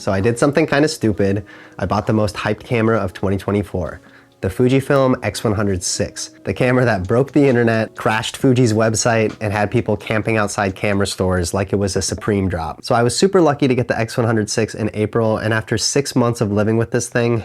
So I did something kind of stupid. I bought the most hyped camera of 2024. The Fujifilm X100VI, the camera that broke the internet, crashed Fuji's website, and had people camping outside camera stores like it was a Supreme drop. So I was super lucky to get the X100VI in April, and after 6 months of living with this thing,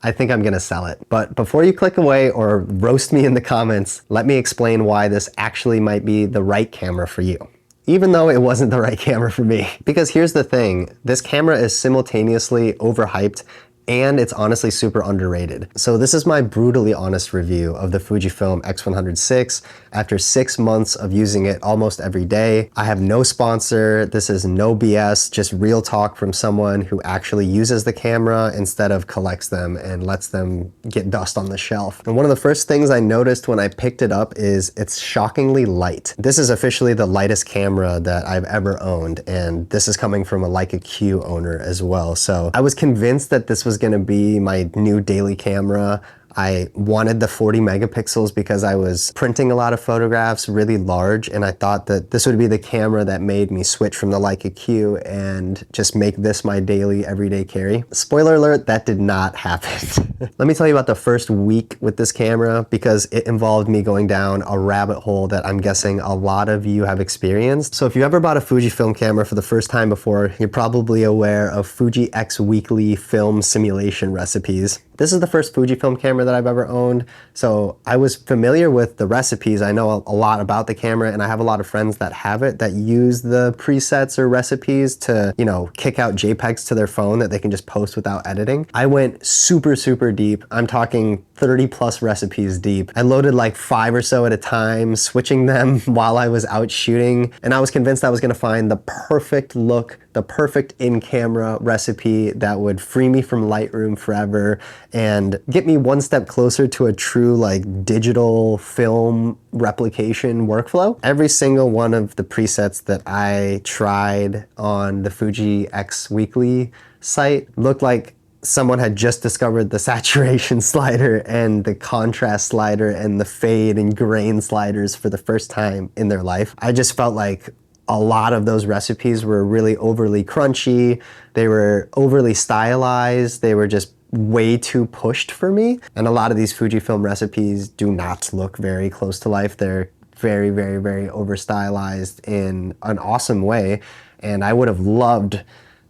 I think I'm gonna sell it. But before you click away or roast me in the comments, let me explain why this actually might be the right camera for you, even though it wasn't the right camera for me. Because here's the thing, this camera is simultaneously overhyped and it's honestly super underrated. So this is my brutally honest review of the Fujifilm X100VI after 6 months of using it almost every day. I have no sponsor, this is no BS, just real talk from someone who actually uses the camera instead of collects them and lets them get dust on the shelf. And one of the first things I noticed when I picked it up is it's shockingly light. This is officially the lightest camera that I've ever owned, and this is coming from a Leica Q owner as well. So I was convinced that this was gonna be my new daily camera. I wanted the 40 megapixels because I was printing a lot of photographs really large, and I thought that this would be the camera that made me switch from the Leica Q and just make this my daily everyday carry. Spoiler alert, that did not happen. Let me tell you about the first week with this camera because it involved me going down a rabbit hole that I'm guessing a lot of you have experienced. So if you ever bought a Fujifilm camera for the first time before, you're probably aware of Fuji X weekly film simulation recipes. This is the first Fujifilm camera that I've ever owned, so I was familiar with the recipes. I know a lot about the camera, and I have a lot of friends that have it that use the presets or recipes to, you know, kick out JPEGs to their phone that they can just post without editing. I went super, super deep. I'm talking 30 plus recipes deep. I loaded like 5 or so at a time, switching them while I was out shooting, and I was convinced I was gonna find the perfect look, the perfect in-camera recipe that would free me from Lightroom forever and get me one step closer to a true like digital film replication workflow. Every single one of the presets that I tried on the Fuji X Weekly site looked like someone had just discovered the saturation slider and the contrast slider and the fade and grain sliders for the first time in their life. I just felt like a lot of those recipes were really overly crunchy, they were overly stylized, they were just way too pushed for me. And a lot of these Fujifilm recipes do not look very close to life. They're very, very, very over stylized in an awesome way. And I would have loved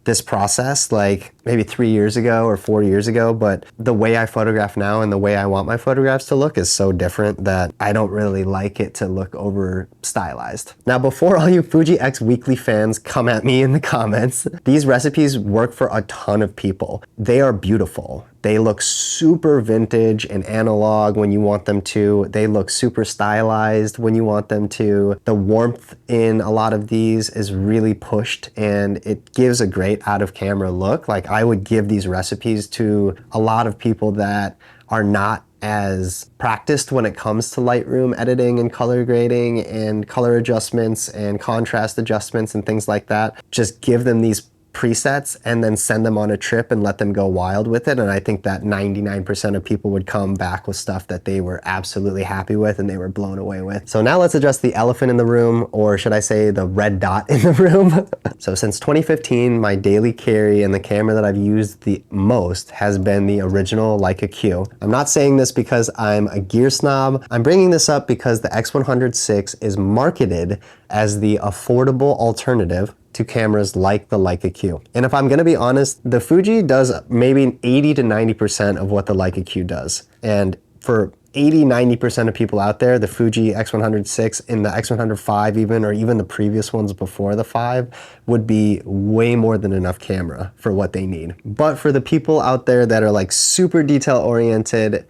this process like maybe 3 years ago or 4 years ago, but the way I photograph now and the way I want my photographs to look is so different that I don't really like it to look over stylized. Now, before all you Fuji X Weekly fans come at me in the comments, these recipes work for a ton of people. They are beautiful. They look super vintage and analog when you want them to. They look super stylized when you want them to. The warmth in a lot of these is really pushed and it gives a great out of camera look. Like I would give these recipes to a lot of people that are not as practiced when it comes to Lightroom editing and color grading and color adjustments and contrast adjustments and things like that. Just give them these presets and then send them on a trip and let them go wild with it. And I think that 99% of people would come back with stuff that they were absolutely happy with and they were blown away with. So now let's address the elephant in the room, or should I say the red dot in the room. So since 2015, my daily carry and the camera that I've used the most has been the original Leica Q. I'm not saying this because I'm a gear snob. I'm bringing this up because the X100VI is marketed as the affordable alternative to cameras like the Leica Q. And if I'm gonna be honest, the Fuji does maybe 80 to 90% of what the Leica Q does. And for 80–90% of people out there, the Fuji X100VI and the X100V even, or even the previous ones before the 5, would be way more than enough camera for what they need. But for the people out there that are like super detail oriented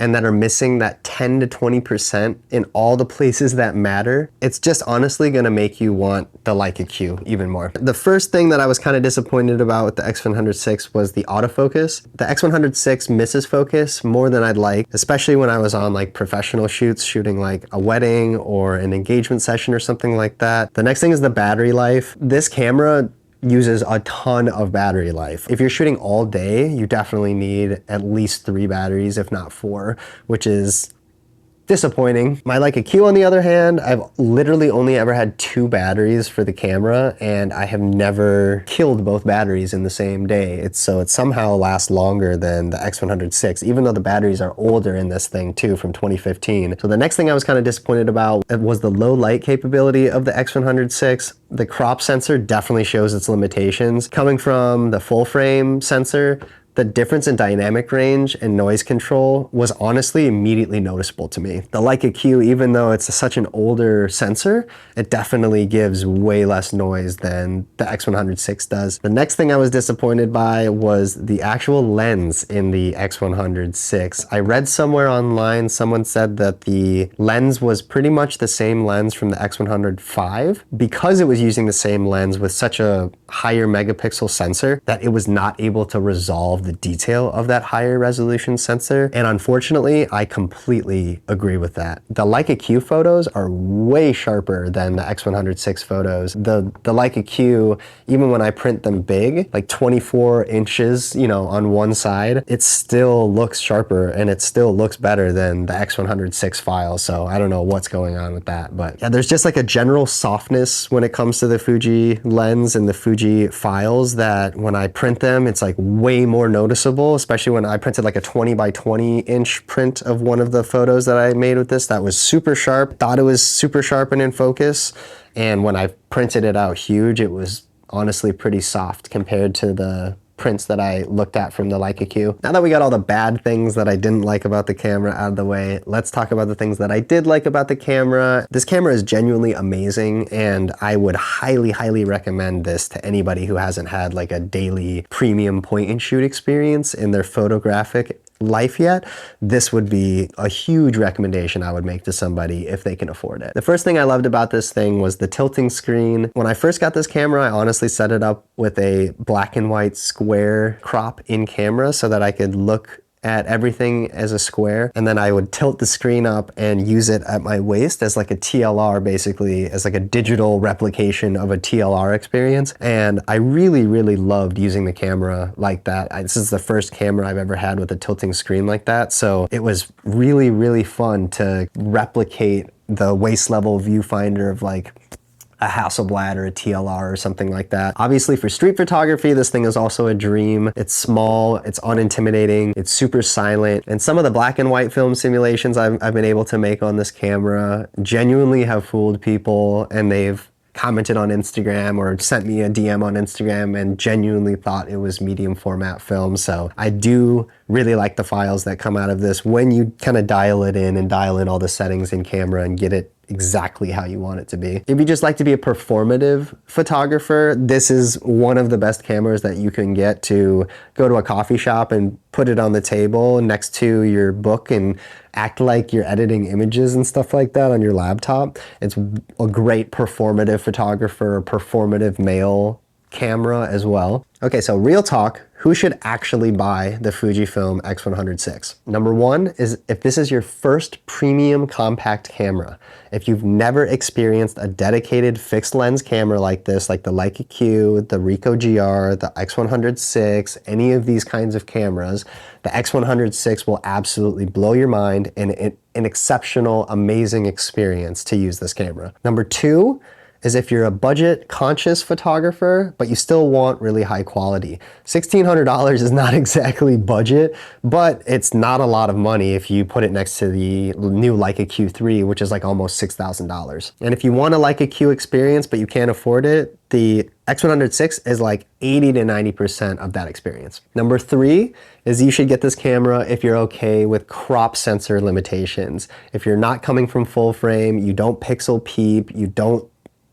and that are missing that 10 to 20% in all the places that matter, it's just honestly gonna make you want the Leica Q even more. The first thing that I was kind of disappointed about with the X100VI was the autofocus. The X100VI misses focus more than I'd like, especially when I was on like professional shoots, shooting like a wedding or an engagement session or something like that. The next thing is the battery life. This camera uses a ton of battery life. If you're shooting all day, you definitely need at least 3 batteries, if not 4, which is disappointing. My Leica Q, on the other hand, I've literally only ever had 2 batteries for the camera, and I have never killed both batteries in the same day. So it somehow lasts longer than the X100VI, even though the batteries are older in this thing too, from 2015. So the next thing I was kind of disappointed about was the low light capability of the X100VI. The crop sensor definitely shows its limitations. Coming from the full frame sensor, the difference in dynamic range and noise control was honestly immediately noticeable to me. The Leica Q, even though it's such an older sensor, it definitely gives way less noise than the X100VI does. The next thing I was disappointed by was the actual lens in the X100VI. I read somewhere online, someone said that the lens was pretty much the same lens from the X100V. Because it was using the same lens with such a higher megapixel sensor, that it was not able to resolve the detail of that higher resolution sensor. And unfortunately, I completely agree with that. The Leica Q photos are way sharper than the X100VI photos. The Leica Q, even when I print them big, like 24 inches, you know, on one side, it still looks sharper and it still looks better than the X100VI file. So I don't know what's going on with that, but yeah, there's just like a general softness when it comes to the Fuji lens and the Fuji files that when I print them, it's like way more noticeable, especially when I printed like a 20 by 20 inch print of one of the photos that I made with this. That was super sharp, thought it was super sharp and in focus. And when I printed it out huge, it was honestly pretty soft compared to the prints that I looked at from the Leica Q. Now that we got all the bad things that I didn't like about the camera out of the way, let's talk about the things that I did like about the camera. This camera is genuinely amazing, and I would highly, highly recommend this to anybody who hasn't had like a daily premium point and shoot experience in their photographic life yet. This would be a huge recommendation I would make to somebody if they can afford it. The first thing I loved about this thing was the tilting screen. When I first got this camera, I honestly set it up with a black and white square crop in camera so that I could look at everything as a square, and then I would tilt the screen up and use it at my waist as like a TLR, basically as like a digital replication of a TLR experience. And I really, really loved using the camera like that. This is the first camera I've ever had with a tilting screen like that. So it was really, really fun to replicate the waist level viewfinder of like a Hasselblad or a TLR or something like that. Obviously for street photography, this thing is also a dream. It's small, it's unintimidating, it's super silent, and some of the black and white film simulations I've been able to make on this camera genuinely have fooled people, and they've commented on Instagram or sent me a DM on Instagram and genuinely thought it was medium format film. So I do really like the files that come out of this when you kind of dial it in and dial in all the settings in camera and get it exactly how you want it to be. If you just like to be a performative photographer, this is one of the best cameras that you can get to go to a coffee shop and put it on the table next to your book and act like you're editing images and stuff like that on your laptop. It's a great performative photographer, or performative male camera as well. Okay, so real talk, who should actually buy the Fujifilm X100VI? Number one is if this is your first premium compact camera. If you've never experienced a dedicated fixed lens camera like this, like the Leica Q, the Ricoh GR, the X100VI, any of these kinds of cameras, the X100VI will absolutely blow your mind, and an exceptional, amazing experience to use this camera. Number two is if you're a budget conscious photographer, but you still want really high quality. $1,600 is not exactly budget, but it's not a lot of money if you put it next to the new Leica Q3, which is like almost $6,000. And if you want a Leica Q experience, but you can't afford it, the X100VI is like 80 to 90% of that experience. Number three is you should get this camera if you're okay with crop sensor limitations. If you're not coming from full frame, you don't pixel peep, you don't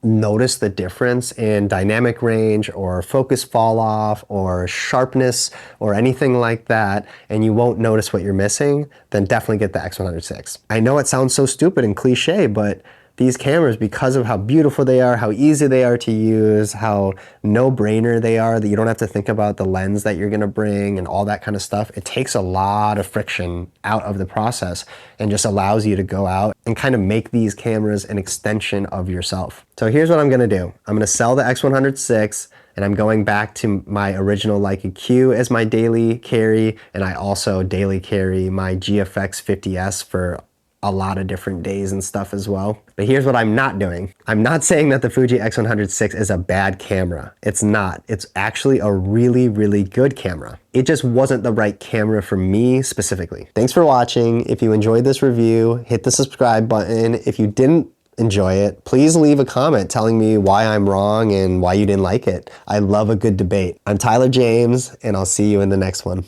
notice the difference in dynamic range or focus fall off or sharpness or anything like that, and you won't notice what you're missing, then definitely get the X100VI. I know it sounds so stupid and cliche, but these cameras, because of how beautiful they are, how easy they are to use, how no-brainer they are, that you don't have to think about the lens that you're gonna bring and all that kind of stuff, it takes a lot of friction out of the process and just allows you to go out and kind of make these cameras an extension of yourself. So here's what I'm gonna do. I'm gonna sell the X100VI, and I'm going back to my original Leica Q as my daily carry, and I also daily carry my GFX 50S for a lot of different days and stuff as well. But here's what I'm not doing. I'm not saying that the Fuji X100VI is a bad camera. It's not. It's actually a really, really good camera. It just wasn't the right camera for me specifically. Thanks for watching. If you enjoyed this review, hit the subscribe button. If you didn't enjoy it, please leave a comment telling me why I'm wrong and why you didn't like it. I love a good debate. I'm Tyler James, and I'll see you in the next one.